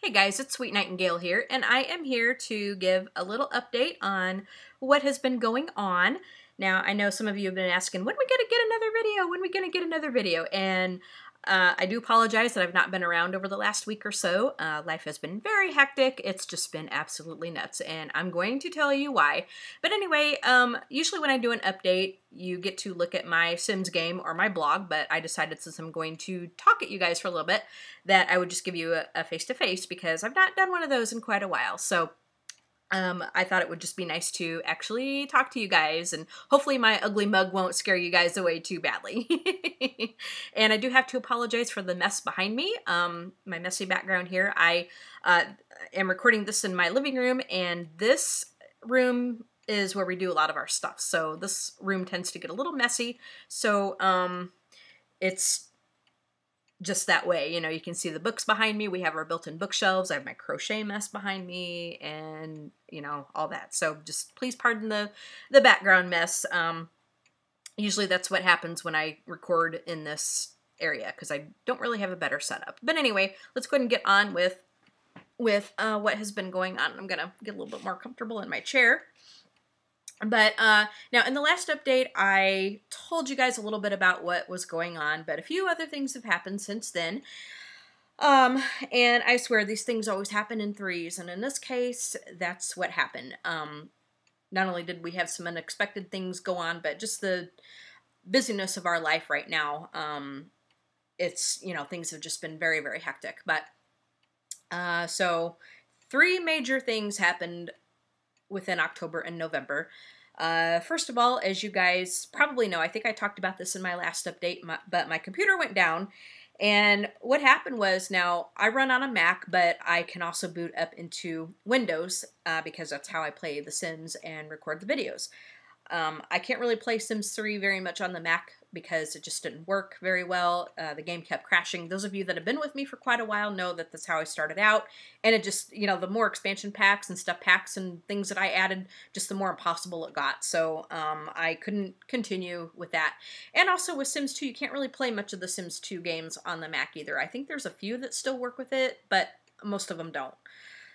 Hey guys, it's Sweet Nightingale here, and I am here to give a little update on what has been going on. Now, I know some of you have been asking, when are we going to get another video? When are we going to get another video? And I do apologize that I've not been around over the last week or so. Life has been very hectic. It's just been absolutely nuts, and I'm going to tell you why. But anyway, usually when I do an update, you get to look at my Sims game or my blog, but I decided since I'm going to talk at you guys for a little bit that I would just give you a face-to-face because I've not done one of those in quite a while. So I thought it would just be nice to actually talk to you guys, and hopefully my ugly mug won't scare you guys away too badly. And I do have to apologize for the mess behind me, my messy background here. I am recording this in my living room, and this room is where we do a lot of our stuff. So this room tends to get a little messy. So it's just that way. You know, you can see the books behind me. We have our built-in bookshelves. I have my crochet mess behind me and, you know, all that. So just please pardon the background mess. Usually that's what happens when I record in this area because I don't really have a better setup. But anyway, let's go ahead and get on with what has been going on. I'm going to get a little bit more comfortable in my chair. But now in the last update, I told you guys a little bit about what was going on, but a few other things have happened since then. And I swear these things always happen in threes, and in this case, that's what happened. Not only did we have some unexpected things go on, but just the busyness of our life right now. It's, you know, things have just been very, very hectic. But so three major things happened within October and November. First of all, as you guys probably know, I think I talked about this in my last update, but my computer went down. And what happened was, now I run on a Mac, but I can also boot up into Windows because that's how I play The Sims and record the videos. I can't really play Sims 3 very much on the Mac because it just didn't work very well. The game kept crashing. Those of you that have been with me for quite a while know that that's how I started out. And it just, you know, the more expansion packs and stuff packs and things that I added, just the more impossible it got. So I couldn't continue with that. And also with Sims 2, you can't really play much of the Sims 2 games on the Mac either. I think there's a few that still work with it, but most of them don't.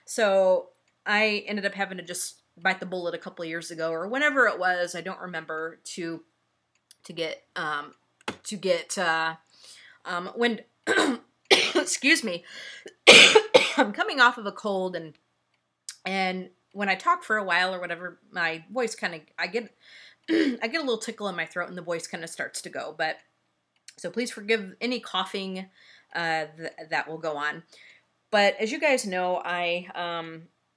So I ended up having to just bite the bullet a couple of years ago, or whenever it was, I don't remember, to get when excuse me, I'm coming off of a cold, and when I talk for a while or whatever, my voice kind of, I get a little tickle in my throat and the voice kind of starts to go. But so please forgive any coughing that will go on. But as you guys know, I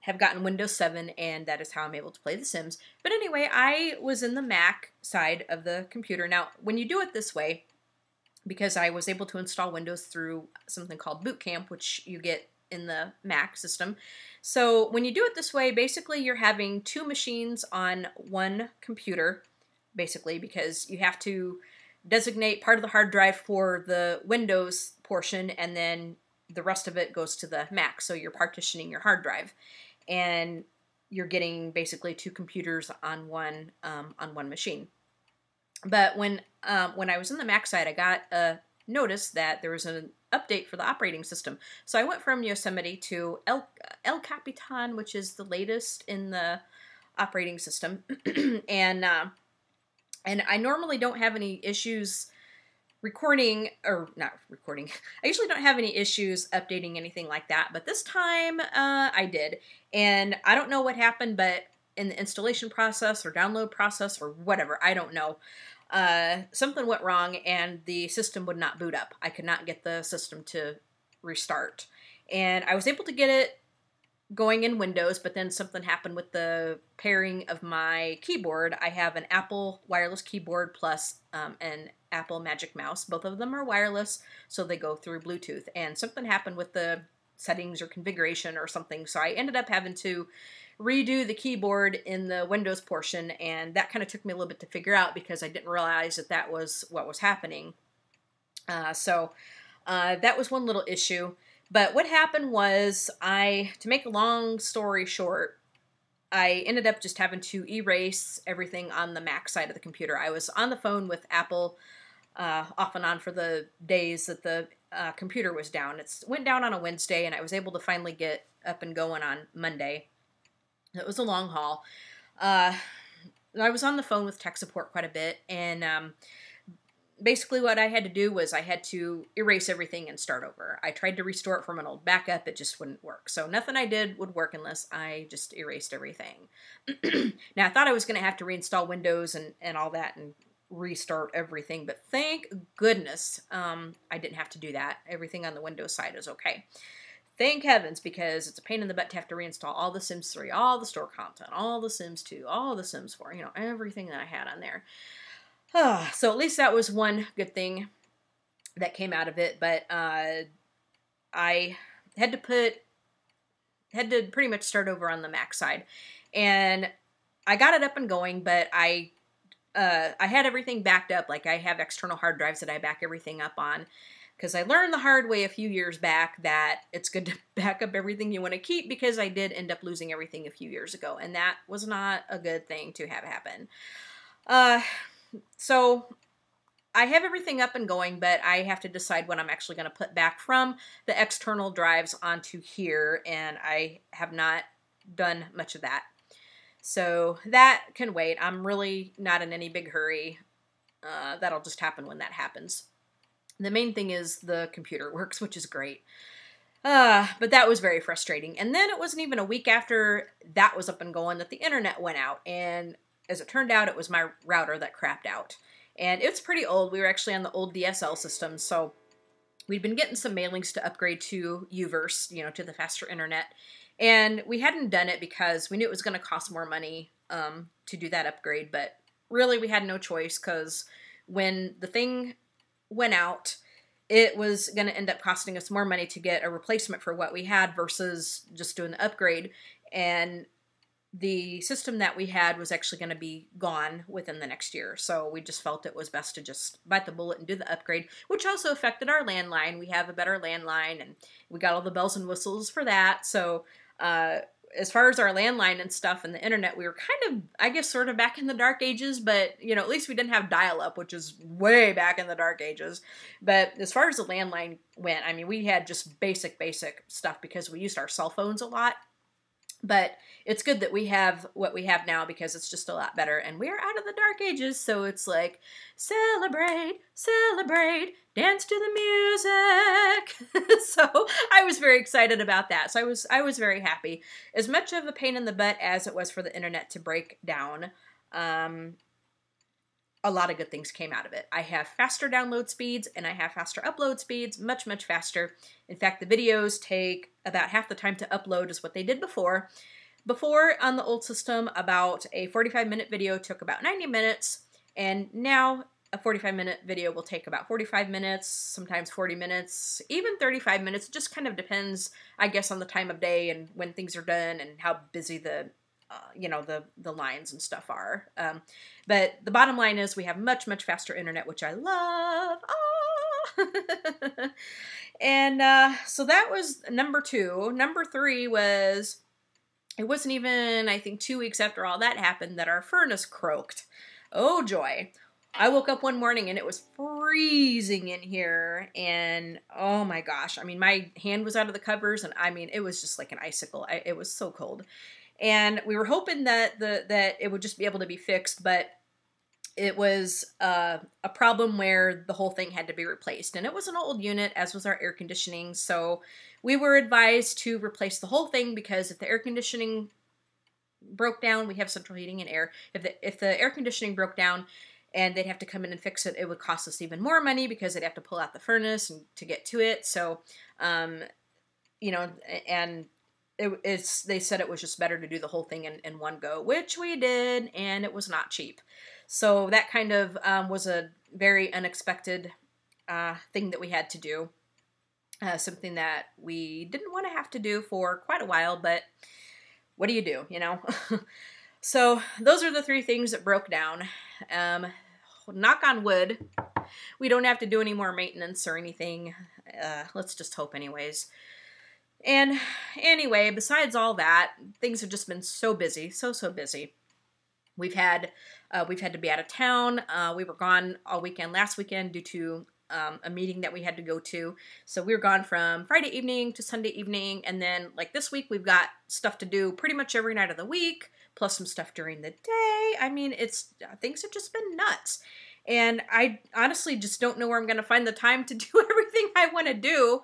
have gotten Windows 7, and that is how I'm able to play The Sims. But anyway, I was in the Mac side of the computer. Now, when you do it this way, because I was able to install Windows through something called Boot Camp, which you get in the Mac system. So when you do it this way, basically you're having two machines on one computer, basically, because you have to designate part of the hard drive for the Windows portion, and then the rest of it goes to the Mac. So you're partitioning your hard drive, and you're getting basically two computers on one machine. But when I was in the Mac side, I got a notice that there was an update for the operating system. So I went from Yosemite to El Capitan, which is the latest in the operating system, and I normally don't have any issues recording, or not recording. I usually don't have any issues updating anything like that, but this time I did. And I don't know what happened, but in the installation process or download process or whatever, I don't know, something went wrong and the system would not boot up. I could not get the system to restart. And I was able to get it going in Windows, but then something happened with the pairing of my keyboard. I have an Apple wireless keyboard plus an Apple Magic Mouse. Both of them are wireless, so they go through Bluetooth. And something happened with the settings or configuration or something, so I ended up having to redo the keyboard in the Windows portion, and that kind of took me a little bit to figure out because I didn't realize that that was what was happening. So that was one little issue. But what happened was, to make a long story short, I ended up just having to erase everything on the Mac side of the computer. I was on the phone with Apple off and on for the days that the computer was down. It went down on a Wednesday, and I was able to finally get up and going on Monday. It was a long haul. I was on the phone with tech support quite a bit, and basically what I had to do was I had to erase everything and start over. I tried to restore it from an old backup. It just wouldn't work. So nothing I did would work unless I just erased everything. Now, I thought I was going to have to reinstall Windows and all that and restart everything, but thank goodness I didn't have to do that. Everything on the Windows side is okay. Thank heavens, because it's a pain in the butt to have to reinstall all the Sims 3, all the store content, all the Sims 2, all the Sims 4, you know, everything that I had on there. So at least that was one good thing that came out of it, but I had to pretty much start over on the Mac side. And I got it up and going, but I had everything backed up. Like, I have external hard drives that I back everything up on, because I learned the hard way a few years back that it's good to back up everything you want to keep, because I did end up losing everything a few years ago, and that was not a good thing to have happen. So I have everything up and going, but I have to decide what I'm actually going to put back from the external drives onto here, and I have not done much of that. So that can wait. I'm really not in any big hurry. That'll just happen when that happens. The main thing is the computer works, which is great. But that was very frustrating. And then it wasn't even a week after that was up and going that the internet went out. And as it turned out, it was my router that crapped out. And it's pretty old. We were actually on the old DSL system, so we'd been getting some mailings to upgrade to Uverse, you know, to the faster internet. And we hadn't done it because we knew it was going to cost more money to do that upgrade. But really, we had no choice, because when the thing went out, it was going to end up costing us more money to get a replacement for what we had versus just doing the upgrade. And the system that we had was actually going to be gone within the next year. So we just felt it was best to just bite the bullet and do the upgrade, which also affected our landline. We have a better landline, and we got all the bells and whistles for that. So as far as our landline and stuff and the internet, we were kind of, I guess, sort of back in the dark ages, but, you know, at least we didn't have dial-up, which is way back in the dark ages. But as far as the landline went, I mean, we had just basic stuff because we used our cell phones a lot. But it's good that we have what we have now, because it's just a lot better. And we're out of the dark ages, so it's like, celebrate, celebrate, dance to the music. So I was very excited about that. So I was very happy. As much of a pain in the butt as it was for the internet to break down, a lot of good things came out of it. I have faster download speeds, and I have faster upload speeds, much, much faster. In fact, the videos take about half the time to upload as what they did before. Before, on the old system, about a 45-minute video took about 90 minutes, and now a 45-minute video will take about 45 minutes, sometimes 40 minutes, even 35 minutes. It just kind of depends, I guess, on the time of day and when things are done and how busy the the lines and stuff are. But the bottom line is we have much, much faster internet, which I love. Ah! And so that was number 2. Number 3 was, it wasn't even, I think, 2 weeks after all that happened that our furnace croaked. Oh, joy. I woke up one morning and it was freezing in here, and oh my gosh, I mean, my hand was out of the covers, and I mean, it was just like an icicle. It was so cold. And we were hoping that that it would just be able to be fixed, but it was a problem where the whole thing had to be replaced. And it was an old unit, as was our air conditioning, so we were advised to replace the whole thing, because if the air conditioning broke down, we have central heating and air. If the air conditioning broke down and they'd have to come in and fix it, it would cost us even more money, because they'd have to pull out the furnace and to get to it. So, and they said it was just better to do the whole thing in one go, which we did, and it was not cheap. So that kind of was a very unexpected thing that we had to do. Something that we didn't want to have to do for quite a while, but what do you do, you know? So those are the 3 things that broke down. Knock on wood, we don't have to do any more maintenance or anything. Let's just hope anyways. And anyway, besides all that, things have just been so busy, so busy. We've had to be out of town. We were gone all weekend last weekend due to a meeting that we had to go to. So we were gone from Friday evening to Sunday evening. And then like this week, we've got stuff to do pretty much every night of the week, plus some stuff during the day. I mean, things have just been nuts. And I honestly just don't know where I'm going to find the time to do everything I want to do.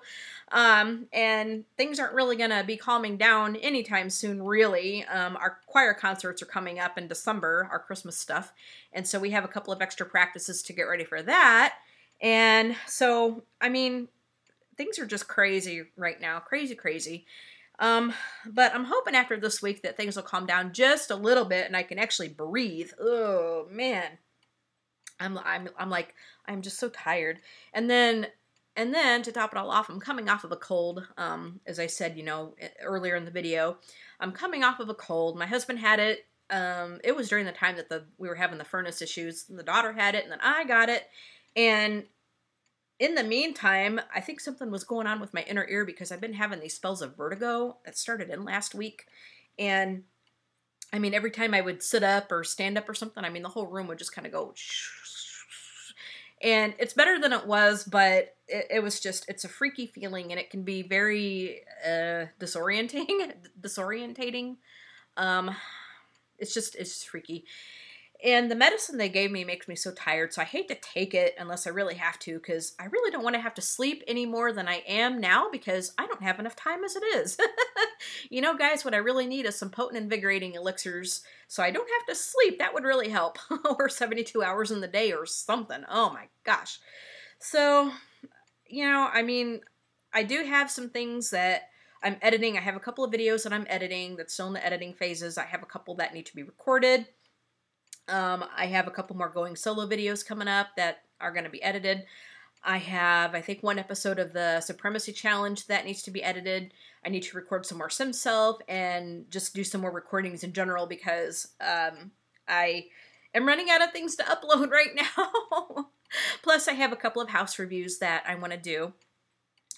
And things aren't really going to be calming down anytime soon, really. Our choir concerts are coming up in December, our Christmas stuff. And so we have a couple of extra practices to get ready for that. And so, I mean, things are just crazy right now. Crazy, crazy. But I'm hoping after this week that things will calm down just a little bit and I can actually breathe. Oh, man. I'm just so tired. And then to top it all off, I'm coming off of a cold. As I said, earlier in the video, I'm coming off of a cold. My husband had it. It was during the time that we were having the furnace issues. The daughter had it, and then I got it. And in the meantime, I think something was going on with my inner ear because I've been having these spells of vertigo that started in last week. And I mean, every time I would sit up or stand up or something, I mean, the whole room would just kind of go. And it's better than it was, but it's a freaky feeling, and it can be very disorientating. It's just freaky. And the medicine they gave me makes me so tired, so I hate to take it unless I really have to, because I really don't want to have to sleep any more than I am now, because I don't have enough time as it is. Guys, what I really need is some potent, invigorating elixirs, so I don't have to sleep. That would really help. Or 72 hours in the day or something. Oh my gosh. So, I mean, I do have some things that I'm editing. I have a couple of videos that I'm editing that's still in the editing phases. I have a couple that need to be recorded. I have a couple more going solo videos coming up that are going to be edited. I have, I think, one episode of the Supremacy Challenge that needs to be edited. I need to record some more Sim Self and just do some more recordings in general because I am running out of things to upload right now. Plus, I have a couple of house reviews that I want to do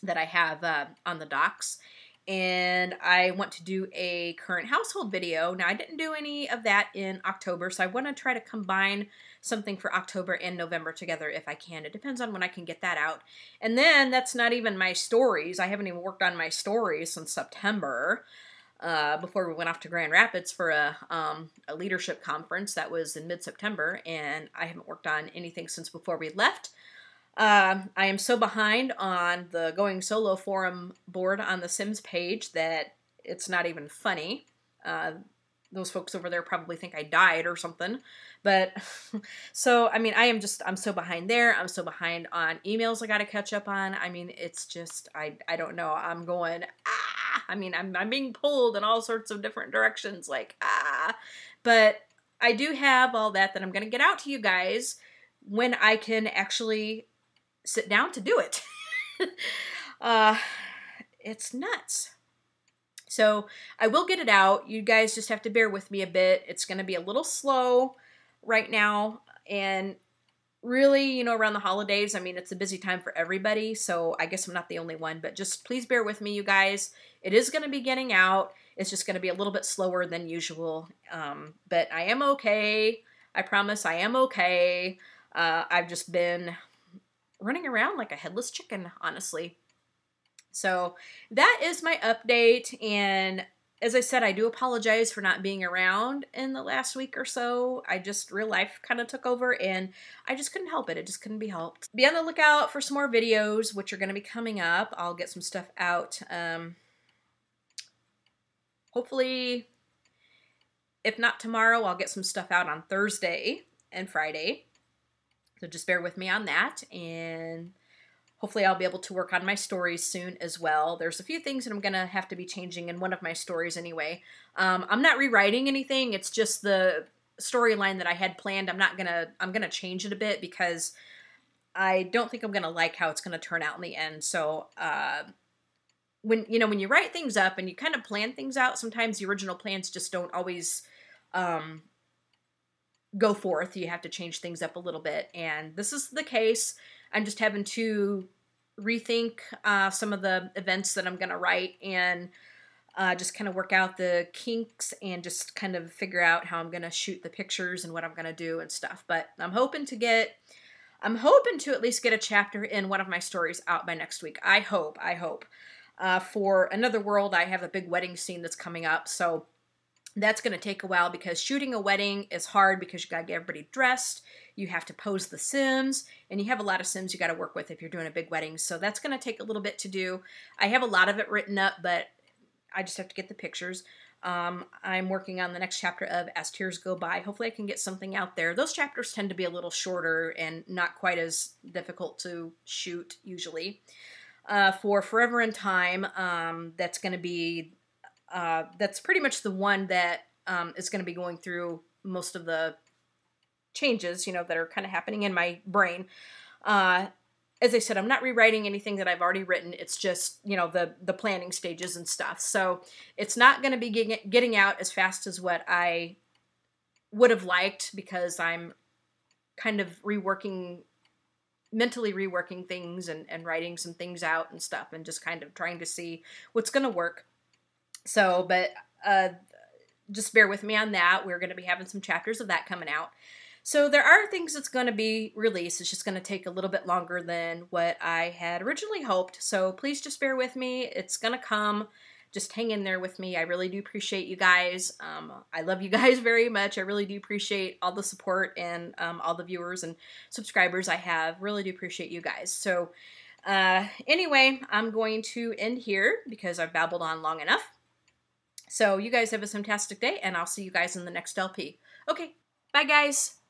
that I have on the docs. And I want to do a current household video. Now, I didn't do any of that in October, so I want to try to combine something for October and November together if I can. It depends on when I can get that out. And then that's not even my stories. I haven't even worked on my stories since September, before we went off to Grand Rapids for a leadership conference that was in mid-September, and I haven't worked on anything since before we left. I am so behind on the Going Solo forum board on the Sims page that it's not even funny. Those folks over there probably think I died or something. But, so, I mean, I'm so behind there. I'm so behind on emails I got to catch up on. I mean, it's just, I don't know. I'm going, I mean, I'm being pulled in all sorts of different directions, like, But I do have all that I'm going to get out to you guys when I can actually sit down to do it. It's nuts. So I will get it out. You guys just have to bear with me a bit. It's going to be a little slow right now. And really, around the holidays, I mean, it's a busy time for everybody. So I guess I'm not the only one, but just please bear with me, you guys. It is going to be getting out. It's just going to be a little bit slower than usual. But I am okay. I promise I am okay. I've just been running around like a headless chicken, honestly. So that is my update, and as I said, I do apologize for not being around in the last week or so. Real life kind of took over, and I just couldn't help it. It just couldn't be helped. Be on the lookout for some more videos, which are going to be coming up. I'll get some stuff out, hopefully, if not tomorrow, I'll get some stuff out on Thursday and Friday. So just bear with me on that, and hopefully I'll be able to work on my stories soon as well. There's a few things that I'm going to have to be changing in one of my stories anyway. I'm not rewriting anything. It's just the storyline that I had planned. I'm going to change it a bit because I don't think I'm going to like how it's going to turn out in the end. So, when you write things up and you kind of plan things out, sometimes the original plans just don't always, go forth. You have to change things up a little bit, and this is the case. I'm just having to rethink some of the events that I'm going to write and just kind of work out the kinks and just kind of figure out how I'm going to shoot the pictures and what I'm going to do and stuff. But I'm hoping to get I'm hoping to at least get a chapter in one of my stories out by next week. I hope. For Another World, I have a big wedding scene that's coming up, so that's going to take a while because shooting a wedding is hard because you got to get everybody dressed. You have to pose the Sims, and you have a lot of Sims you got to work with if you're doing a big wedding. So that's going to take a little bit to do. I have a lot of it written up, but I just have to get the pictures. I'm working on the next chapter of As Tears Go By. Hopefully I can get something out there. Those chapters tend to be a little shorter and not quite as difficult to shoot usually. For Forever in Time, that's going to be that's pretty much the one that is going to be going through most of the changes, you know, that are kind of happening in my brain. As I said, I'm not rewriting anything that I've already written. It's just, you know, the planning stages and stuff. So it's not going to be getting out as fast as what I would have liked because I'm kind of mentally reworking things and writing some things out and stuff and just kind of trying to see what's going to work. So, but just bear with me on that. We're going to be having some chapters of that coming out. So there are things that's going to be released. It's just going to take a little bit longer than what I had originally hoped. So please just bear with me. It's going to come. Just hang in there with me. I really do appreciate you guys. I love you guys very much. I really do appreciate all the support and all the viewers and subscribers I have. Really do appreciate you guys. So anyway, I'm going to end here because I've babbled on long enough. So you guys have a fantastic day, and I'll see you guys in the next LP. Okay, bye guys.